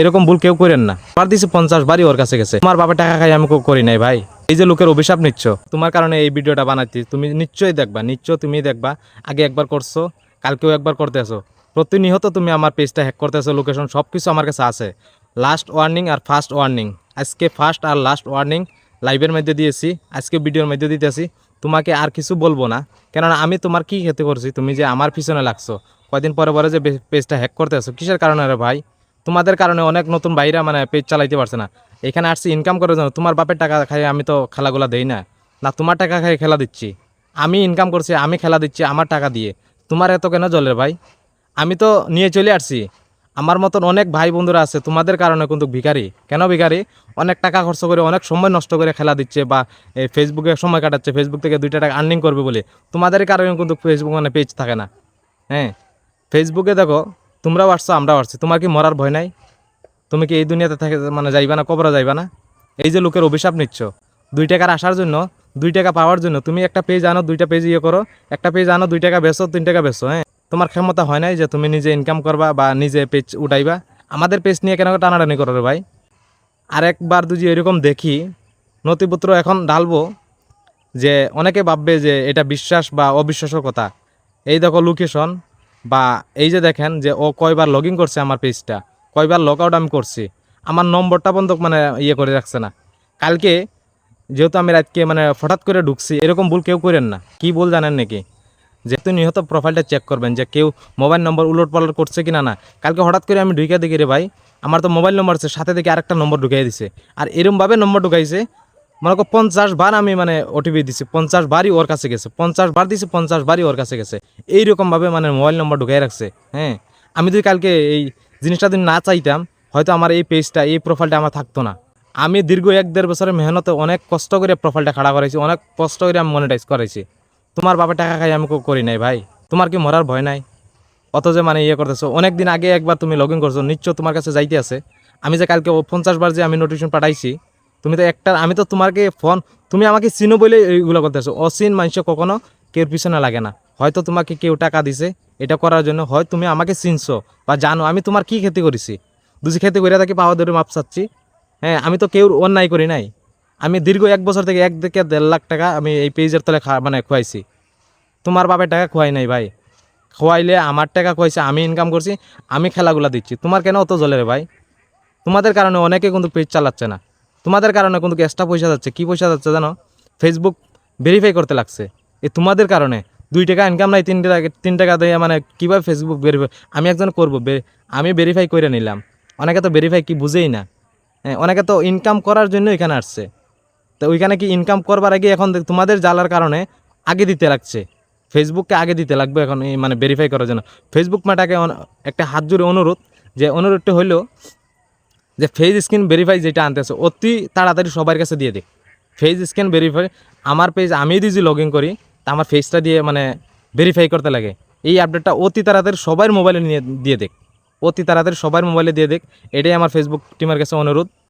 এরকম ভুল কেউ করেন না। আমার দিছে 50 বারই ওর কাছে গেছে। তোমার বাবা টাকা খাই আমি করি নাই ভাই। এই যে লোকের অভিশাপ নিচ্ছ, তোমার কারণে এই ভিডিওটা বানাচ্ছি। তুমি নিশ্চয়ই দেখবা, তুমি দেখবা। আগে একবার করছো, কালকেও একবার করতেছো। প্রতিনিয়ত তুমি আমার পেজটা হ্যাক করতেছো, লোকেশন সব কিছু আমার কাছে আছে। লাস্ট ওয়ার্নিং আর ফার্স্ট ওয়ার্নিং, আজকে ফার্স্ট আর লাস্ট ওয়ার্নিং লাইভের মধ্যে দিয়েছি, আজকে ভিডিওর মধ্যে দিতেছি। তোমাকে আর কিছু বলবো না, কেননা আমি তোমার কি ক্ষতি করছি? তুমি যে আমার পিছনে লাগছো, কয়দিন পরে পরে যে পেজটা হ্যাক করতেছো, কিসের কারণে রে ভাই? তোমাদের কারণে অনেক নতুন ভাইরা মানে পেজ চালাইতে পারছে না। এখানে আসছি ইনকাম করার জন্য। তোমার বাপের টাকা খাই আমি তো খেলাগুলা দেই না। না তোমার টাকা খাই খেলা দিচ্ছি, আমি ইনকাম করছি, আমি খেলা দিচ্ছি আমার টাকা দিয়ে। তোমার এত কেন জলের ভাই? আমি তো নিয়ে চলে আসছি। আমার মতন অনেক ভাই বন্ধুরা আছে তোমাদের কারণে কিন্তু ভিখারি। কেন ভিখারি? অনেক টাকা খরচ করে, অনেক সময় নষ্ট করে খেলা দিচ্ছে, বা এই ফেসবুকে সময় কাটাচ্ছে, ফেসবুক থেকে 2টা টাকা আর্নিং করবে বলে। তোমাদের কারণে কিন্তু ফেসবুক মানে পেজ থাকে না। হ্যাঁ, ফেসবুকে দেখো, তোমরাও আসছো আমরাও আসছি। তোমার কি মরার ভয় নাই? তুমি কি এই দুনিয়াতে থাকে মানে যাইবা না, কবরে যাইবা না? এই যে লোকের অভিশাপ নিচ্ছ 2 টাকার আসার জন্য, 2 টাকা পাওয়ার জন্য। তুমি একটা পেজ আনো, 2টা পেজ ইয়ে করো, একটা পেজ আনো, 2 টাকা বেচো, 3 টাকা বেচো। হ্যাঁ, তোমার ক্ষমতা হয় নাই যে তুমি নিজে ইনকাম করবা বা নিজে পেজ উঠাইবা। আমাদের পেজ নিয়ে কেন টানাটানি করো রে ভাই? আরেকবার যদি এরকম দেখি নথিপত্র এখন ঢালবো, যে অনেকে ভাববে যে এটা বিশ্বাস বা অবিশ্বাসের কথা। এই দেখো লোকেশন, বা এই যে দেখেন যে ও কয়বার লগ ইন করছে আমার পেজটা, কয়বার লগ আউট আমি করছি। আমার নম্বরটা বন্ধ মানে ইয়ে করে রাখছে না। কালকে যেহেতু আমি রাতকে মানে হঠাৎ করে ঢুকছি, এরকম ভুল কেউ করেন না। কি ভুল জানেন নাকি? যেহেতু নিহত প্রোফাইলটা চেক করবেন যে কেউ মোবাইল নম্বর উলট পালট করছে কিনা না। কালকে হঠাৎ করে আমি ঢুকে দেখি রে ভাই, আমার তো মোবাইল নম্বর আছে, সাথে দেখি আরেকটা নম্বর ঢুকাই দিছে। আর এরমভাবে নম্বর ঢুকাইছে, মনে করো 50 বার আমি মানে ওটিপি দিছি, 50 বারই ওর কাছে গেছে, 50 বার দিছি, 50 বারই ওর কাছে গেছে। এইরকমভাবে মানে মোবাইল নম্বর ঢুকাই রাখছে। হ্যাঁ, আমি যদি কালকে এই জিনিসটা যদি না চাইতাম, হয়তো আমার এই পেজটা, এই প্রোফাইলটা আমার থাকতো না। আমি দীর্ঘ 1-1.5 বছরের মেহনতে অনেক কষ্ট করে প্রোফাইলটা খাড়া করাইছি, অনেক কষ্ট করে আমি মনিটাইজ করাইছি। তোমার বাবা টাকা খাই আমি করি নাই ভাই। তোমার কি মরার ভয় নাই? অত যে মানে ইয়ে করতেছো, অনেক দিন আগে একবার তুমি লগ ইন করছো, নিশ্চয় তোমার কাছে যাইতে আছে। আমি যে কালকে 50 বার যে আমি নোটিফিকেশন পাঠাইছি, তুমি তো একটা, আমি তো তোমাকে ফোন, তুমি আমাকে চিনো বলে এইগুলো করতেছো। অচিন মানুষ কখনো কেউ পিছনে লাগে না। হয়তো তোমাকে কেউ টাকা দিছে এটা করার জন্য, হয় তুমি আমাকে চিনছো বা জানো আমি তোমার কি ক্ষতি করেছি। দুজি ক্ষতি করে থাকি পাওয়া ধরে মাপ চাচ্ছি। হ্যাঁ, আমি তো কেউ অন্যায় করি নাই। আমি দীর্ঘ 1 বছর থেকে 1 থেকে 1.5 লাখ টাকা আমি এই পেজের তলে মানে খুয়াইছি। তোমার বাপের টাকা খোয়াই নাই ভাই। খোয়াইলে আমার টাকা খোয়াইছে, আমি ইনকাম করছি, আমি খেলাগুলা দিচ্ছি। তোমার কেন অত জ্বলে রে ভাই? তোমাদের কারণে অনেকে কিন্তু পেজ চালাচ্ছে না। তোমাদের কারণে কিন্তু এক্সট্রা পয়সা যাচ্ছে। কি পয়সা যাচ্ছে জানো? ফেসবুক ভেরিফাই করতে লাগছে। এই তোমাদের কারণে 2 টাকা ইনকাম নাই, 3 টাকা দিয়ে মানে কীভাবে ফেসবুক ভেরিফাই? আমি একজন করবো, আমি ভেরিফাই করে নিলাম। অনেকে তো ভেরিফাই কি বুঝেই না। হ্যাঁ, অনেকে তো ইনকাম করার জন্য এখানে আসছে। তো ওইখানে কি ইনকাম করবার আগে এখন তোমাদের জ্বালার কারণে আগে দিতে লাগছে। ফেসবুককে আগে দিতে লাগবে এখন এই মানে ভেরিফাই করার জন্য। ফেসবুক মাটাকে একটা হাত জুড়ে অনুরোধ, যে অনুরোধটা হলো যে ফেস স্ক্রিন ভেরিফাই যেটা আনতেছে অতি তাড়াতাড়ি সবার কাছে দিয়ে দিক। ফেস স্ক্যান ভেরিফাই আমার পেজ আমি যদি লগ ইন করি, তা আমার ফেসটা দিয়ে মানে ভেরিফাই করতে লাগে। এই আপডেটটা অতি তাড়াতাড়ি সবার মোবাইলে নিয়ে দিয়ে দেখ, অতি তাড়াতাড়ি সবার মোবাইলে দিয়ে দেখ। এটাই আমার ফেসবুক টিমের কাছে অনুরোধ।